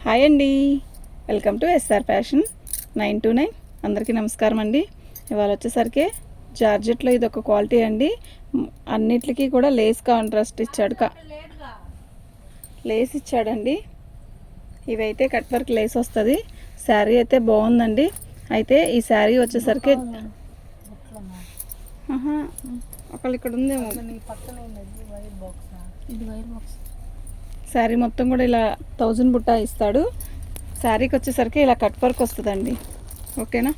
Hi అండి, welcome to SR fashion 929. అందరికీ నమస్కారం అండి. ఇవాళ వచ్చేసరికి జార్జెట్లో ఇది ఒక క్వాలిటీ అండి. అన్నిటికీ కూడా లేస్ కాంట్రాస్ట్ ఇచ్చాడు, లేస్ ఇచ్చాడండి. ఇవైతే కట్ వర్క్ లేస్ వస్తుంది. శారీ అయితే బాగుందండి. అయితే ఈ శారీ వచ్చేసరికి ఒకళ్ళు ఇక్కడ ఉందేమో. శారీ మొత్తం కూడా ఇలా 1000 బుట్ట ఇస్తాడు. శారీకి వచ్చేసరికి ఇలా కట్ వర్క్ వస్తుందండి. ఓకేనా?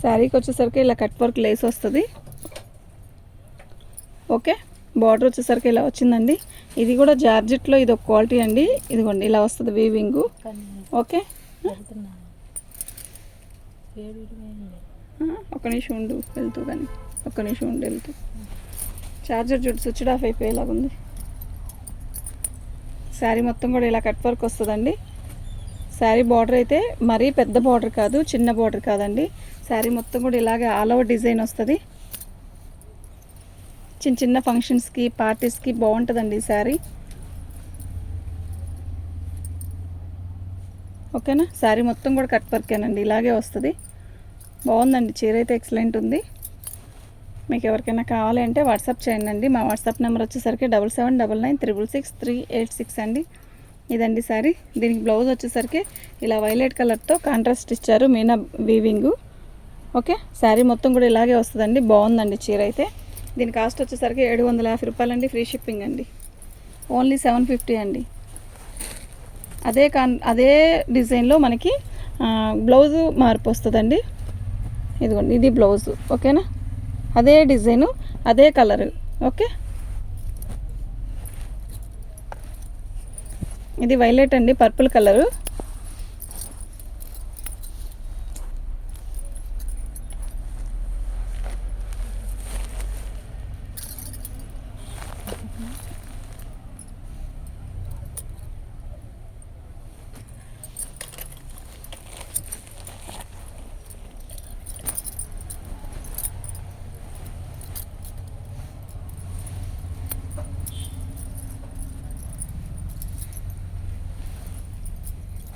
శారీకి వచ్చేసరికి ఇలా కట్ వర్క్ లేస్ వస్తుంది. ఓకే, బార్డర్ వచ్చేసరికి ఇలా వచ్చిందండి. ఇది కూడా జార్జెట్లో ఇది ఒక క్వాలిటీ అండి. ఇదిగోండి ఇలా వస్తుంది వీవింగ్. ఓకే, ఒక నిమిషం ఉండు వెళ్తూ, కానీ ఒక్క నిమిషం ఉండి వెళ్తూ. చార్జర్ చూడు స్విచ్ ఆఫ్ అయిపోయేలాగా ఉంది. శారీ మొత్తం కూడా ఇలా కట్ వర్క్ వస్తుందండి. శారీ బార్డర్ అయితే మరీ పెద్ద బార్డర్ కాదు, చిన్న బార్డర్ కాదండి. శారీ మొత్తం కూడా ఇలాగే ఆల్ ఓవర్ డిజైన్ వస్తుంది. చిన్న చిన్న ఫంక్షన్స్కి, పార్టీస్కి బాగుంటుందండి ఈ శారీ. ఓకేనా? శారీ మొత్తం కూడా కట్ వర్కేనండి, ఇలాగే వస్తుంది. బాగుందండి, చీర అయితే ఎక్సలెంట్ ఉంది. మీకు ఎవరికైనా కావాలి అంటే వాట్సాప్ చేయండి అండి. మా వాట్సాప్ నెంబర్ వచ్చేసరికి 7799666386 అండి. ఇదండి శారీ. దీనికి బ్లౌజ్ వచ్చేసరికి ఇలా వైలెట్ కలర్తో కాంట్రాస్ట్ ఇచ్చారు, మీనా వీవింగు. ఓకే, శారీ మొత్తం కూడా ఇలాగే వస్తుందండి. బాగుందండి చీర అయితే. దీని కాస్ట్ వచ్చేసరికి 750 రూపాయలు అండి. ఫ్రీ షిప్పింగ్ అండి. ఓన్లీ 750 అండి. అదే డిజైన్లో మనకి బ్లౌజు మార్పు వస్తుందండి. ఇదిగోండి, ఇది బ్లౌజు. ఓకేనా? అదే డిజైను, అదే కలరు. ఓకే, ఇది వైలెట్ అండి, పర్పుల్ కలరు.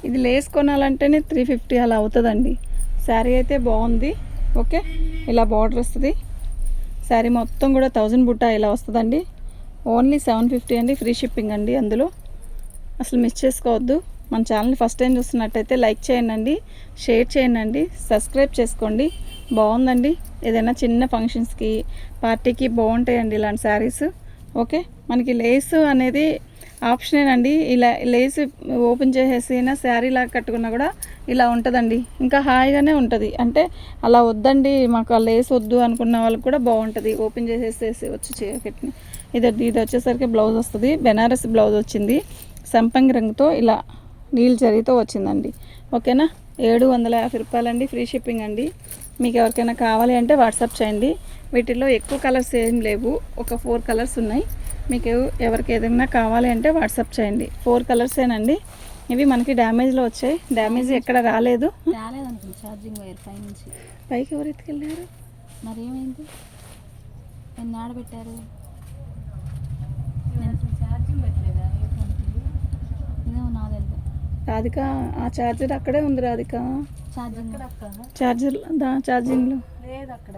ఇది లేస్ కొనాలంటేనే 350 అలా అవుతుందండి. శారీ అయితే బాగుంది. ఓకే, ఇలా బార్డర్ వస్తుంది. శారీ మొత్తం కూడా 1000 బుట్ట ఇలా వస్తుందండి. ఓన్లీ 750 అండి. ఫ్రీ షిప్పింగ్ అండి. అందులో అసలు మిస్ చేసుకోవద్దు. మన ఛానల్ని ఫస్ట్ టైం చూస్తున్నట్టయితే లైక్ చేయండి, షేర్ చేయండి, సబ్స్క్రైబ్ చేసుకోండి. బాగుందండి. ఏదైనా చిన్న ఫంక్షన్స్కి, పార్టీకి బాగుంటాయండి ఇలాంటి శారీస్. ఓకే, మనకి లేస్ అనేది ఆప్షనేనండి. ఇలా లేస్ ఓపెన్ చేసేసినా శారీ లాగా కట్టుకున్నా కూడా ఇలా ఉంటుందండి. ఇంకా హాయిగానే ఉంటుంది. అంటే అలా వద్దండి, మాకు ఆ లేస్ వద్దు అనుకున్న వాళ్ళకి కూడా బాగుంటుంది. ఓపెన్ చేసేసేసి వచ్చి చీరకట్టిన ఇది వచ్చేసరికి బ్లౌజ్ వస్తుంది. బెనారస్ బ్లౌజ్ వచ్చింది. సంపంగి రంగుతో ఇలా నీళ్ళు జరీతో వచ్చిందండి. ఓకేనా? 750 రూపాయలండి. ఫ్రీ షిప్పింగ్ అండి. మీకు ఎవరికైనా కావాలి అంటే వాట్సాప్ చేయండి. వీటిల్లో ఎక్కువ కలర్స్ ఏం లేవు, ఒక 4 కలర్స్ ఉన్నాయి. మీకు ఎవరికి ఏదైనా కావాలి అంటే వాట్సాప్ చేయండి. 4 కలర్సేనండి. ఇవి మనకి డ్యామేజ్లో వచ్చాయి. డ్యామేజ్ ఎక్కడ రాలేదు. ఛార్జింగ్ వైర్ పై నుంచి పైకి ఎవరు ఎత్తుకెళ్ళారు? మరి ఏమైంది? నేను ఆడబెట్టారు. ఛార్జింగ్ పెట్టలేదా? నాదెల్దు. రాధిక, ఆ ఛార్జర్ అక్కడే ఉంది. రాధిక, ఛార్జింగ్లో లేదు అక్కడ.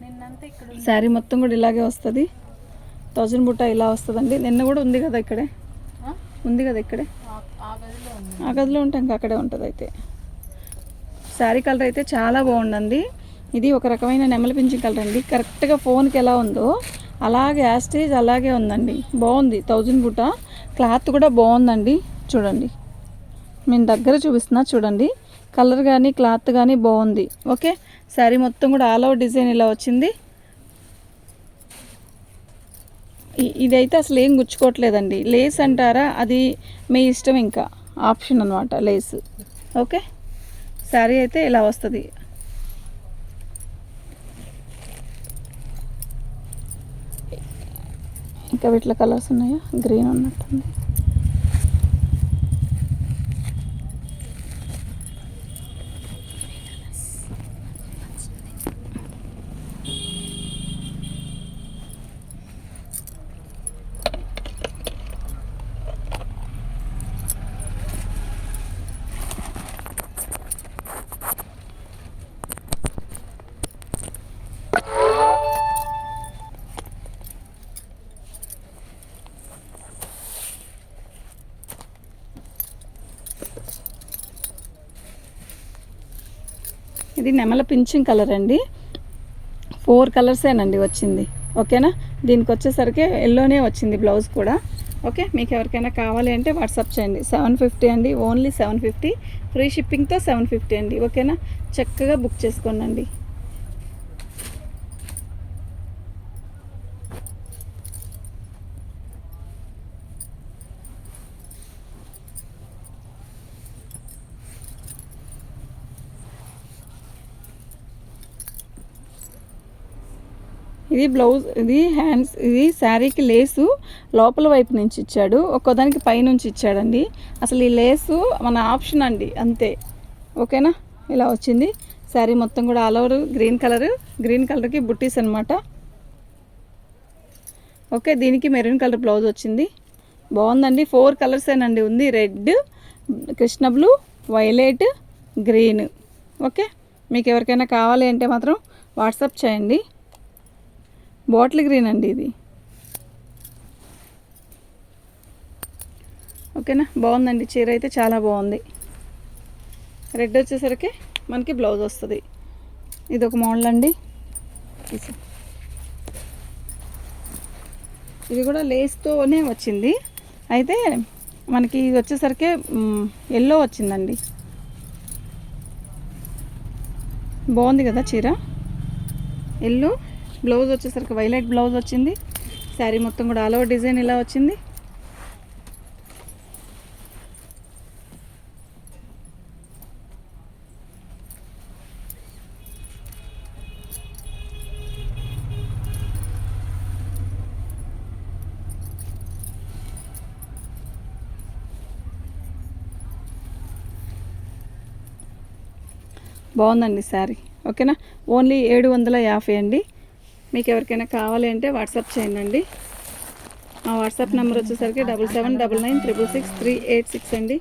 నిన్నంతా ఇక్కడ శారీ మొత్తం కూడా ఇలాగే వస్తుంది. 1000 బుట్ట ఇలా వస్తుందండి. నిన్న కూడా ఉంది కదా ఇక్కడే, ఉంది కదా ఇక్కడే. ఆ గదిలో ఉంటే ఇంకా అక్కడే ఉంటుంది. అయితే శారీ కలర్ అయితే చాలా బాగుందండి. ఇది ఒక రకమైన నెమలి పింఛన్ కలర్ అండి. కరెక్ట్గా ఫోన్కి ఎలా ఉందో అలాగే యాస్టేజ్ అలాగే ఉందండి. బాగుంది. 1000 బుట్ట. క్లాత్ కూడా బాగుందండి. చూడండి, నేను దగ్గర చూపిస్తున్నా చూడండి. కలర్ కానీ క్లాత్ కానీ బాగుంది. ఓకే, శారీ మొత్తం కూడా ఆల్ ఓవర్ డిజైన్ ఇలా వచ్చింది. ఇదైతే అసలు ఏం గుచ్చుకోవట్లేదండి. లేస్ అంటారా, అది మీ ఇష్టం, ఇంకా ఆప్షన్ అనమాట లేస్. ఓకే, శారీ అయితే ఇలా వస్తుంది. ఇంకా వీటిలో కలర్స్ ఉన్నాయా? గ్రీన్ ఉన్నట్టుంది. ఇది నెమల పింఛింగ్ కలర్ అండి. 4 కలర్సేనండి వచ్చింది. ఓకేనా, దీనికి వచ్చేసరికి ఎల్లోనే వచ్చింది బ్లౌజ్ కూడా. ఓకే, మీకు ఎవరికైనా కావాలి అంటే వాట్సాప్ చేయండి. 750 అండి, ఓన్లీ 750, ఫ్రీ షిప్పింగ్తో 750 అండి. ఓకేనా, చక్కగా బుక్ చేసుకోండి. ఇది బ్లౌజ్, ఇది హ్యాండ్స్, ఇది శారీకి లేసు లోపల వైపు నుంచి ఇచ్చాడు, ఒక్కోదానికి పైనుంచి ఇచ్చాడండి. అసలు ఈ లేసు మన ఆప్షన్ అండి, అంతే. ఓకేనా, ఇలా వచ్చింది శారీ మొత్తం కూడా ఆల్ ఓవర్ గ్రీన్ కలర్కి బుట్టీస్ అనమాట. ఓకే, దీనికి మెరూన్ కలర్ బ్లౌజ్ వచ్చింది. బాగుందండి. 4 కలర్సేనండి ఉంది, red, Krishna blue, violet, green. Okay, మీకు ఎవరికైనా కావాలి అంటే మాత్రం వాట్సాప్ చేయండి. బాటిల్ గ్రీన్ అండి ఇది. ఓకేనా, బాగుందండి. చీర అయితే చాలా బాగుంది. రెడ్ వచ్చేసరికి మనకి బ్లౌజ్ వస్తుంది. ఇది ఒక మోడల్ అండి. ఇది కూడా లేస్తోనే వచ్చింది. అయితే మనకి ఇది వచ్చేసరికి ఎల్లో వచ్చిందండి. బాగుంది కదా చీర. ఎల్లో బ్లౌజ్ వచ్చేసరికి వైలెట్ బ్లౌజ్ వచ్చింది. శారీ మొత్తం కూడా ఆల్ ఓవర్ డిజైన్ ఇలా వచ్చింది. బాగుందండి శారీ. ఓకేనా, ఓన్లీ 750 అండి. మీకు ఎవరికైనా కావాలి అంటే వాట్సాప్ చేయండి. మా వాట్సాప్ నెంబర్ వచ్చేసరికి 7799666386 అండి.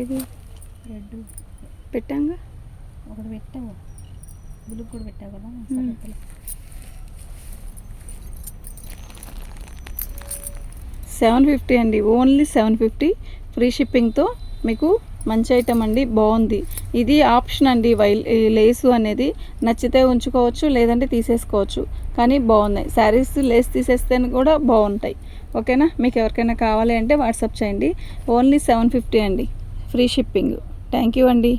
ఏది రెడ్ పెట్టాంగా, ఒకటి పెట్టావు, బులుగు కూడా పెట్టావు కదా. 750 అండి, ఓన్లీ 750, ఫ్రీ షిప్పింగ్తో. మీకు మంచి ఐటమ్ అండి, బాగుంది. ఇది ఆప్షన్ అండి. లేసు అనేది నచ్చితే ఉంచుకోవచ్చు, లేదంటే తీసేసుకోవచ్చు. కానీ బాగున్నాయి శారీస్. లేస్ తీసేస్తే కూడా బాగుంటాయి. ఓకేనా, మీకు ఎవరికైనా కావాలి అంటే వాట్సాప్ చేయండి. ఓన్లీ 750 అండి, ఫ్రీ షిప్పింగ్. థ్యాంక్ యూ అండి.